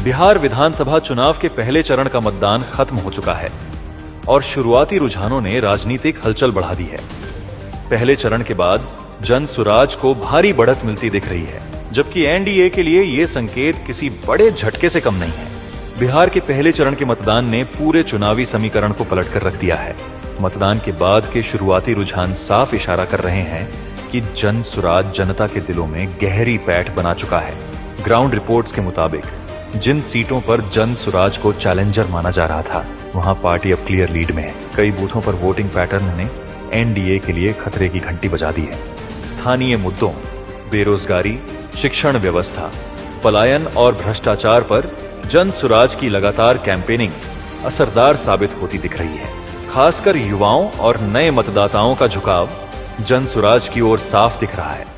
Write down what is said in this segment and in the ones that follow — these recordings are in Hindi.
बिहार विधानसभा चुनाव के पहले चरण का मतदान खत्म हो चुका है और शुरुआती रुझानों ने राजनीतिक हलचल बढ़ा दी है। पहले चरण के बाद जन सुराज को भारी बढ़त मिलती दिख रही है, जबकि एनडीए के लिए ये संकेत किसी बड़े झटके से कम नहीं है। बिहार के पहले चरण के मतदान ने पूरे चुनावी समीकरण को पलटकर रख दिया है। मतदान के बाद के शुरुआती रुझान साफ इशारा कर रहे हैं कि जन सुराज जनता के दिलों में गहरी पैठ बना चुका है। ग्राउंड रिपोर्ट्स के मुताबिक जिन सीटों पर जन सुराज को चैलेंजर माना जा रहा था, वहां पार्टी अब क्लियर लीड में है। कई बूथों पर वोटिंग पैटर्न ने एनडीए के लिए खतरे की घंटी बजा दी है। स्थानीय मुद्दों, बेरोजगारी, शिक्षण व्यवस्था, पलायन और भ्रष्टाचार पर जन सुराज की लगातार कैंपेनिंग असरदार साबित होती दिख रही है। खासकर युवाओं और नए मतदाताओं का झुकाव जन सुराज की ओर साफ दिख रहा है।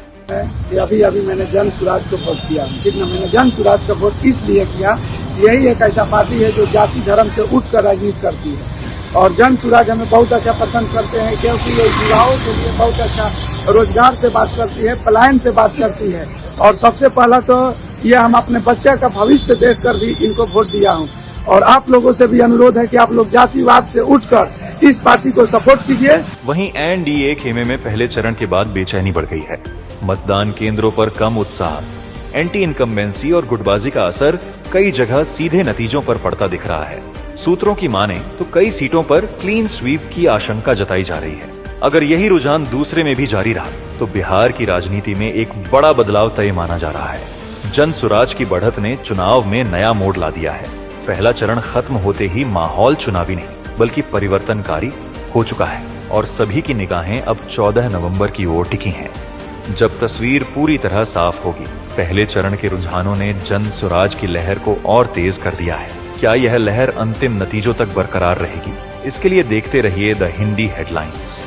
अभी मैंने जन सुराज को वोट किया। कितना मैंने जन सुराज का वोट इसलिए किया, यही एक ऐसा पार्टी है जो जाति धर्म से उठकर राजनीति करती है और जन सुराज हमें बहुत अच्छा पसंद करते हैं, क्योंकि ये युवाओं के लिए बहुत अच्छा रोजगार से बात करती है, पलायन से बात करती है। और सबसे पहला तो ये हम अपने बच्चे का भविष्य देखकर भी इनको वोट दिया हूँ। और आप लोगों से भी अनुरोध है कि आप लोग जातिवाद से उठकर इस पार्टी को सपोर्ट कीजिए। वहीं एनडीए खेमे में पहले चरण के बाद बेचैनी बढ़ गई है। मतदान केंद्रों पर कम उत्साह, एंटी इनकम्बेंसी और गुटबाजी का असर कई जगह सीधे नतीजों पर पड़ता दिख रहा है। सूत्रों की माने तो कई सीटों पर क्लीन स्वीप की आशंका जताई जा रही है। अगर यही रुझान दूसरे में भी जारी रहा तो बिहार की राजनीति में एक बड़ा बदलाव तय माना जा रहा है। जन सुराज की बढ़त ने चुनाव में नया मोड़ ला दिया है। पहला चरण खत्म होते ही माहौल चुनावी नहीं बल्कि परिवर्तनकारी हो चुका है और सभी की निगाहें अब 14 नवंबर की ओर टिकी हैं, जब तस्वीर पूरी तरह साफ होगी। पहले चरण के रुझानों ने जन सुराज की लहर को और तेज कर दिया है। क्या यह लहर अंतिम नतीजों तक बरकरार रहेगी? इसके लिए देखते रहिए द हिंदी हेडलाइंस।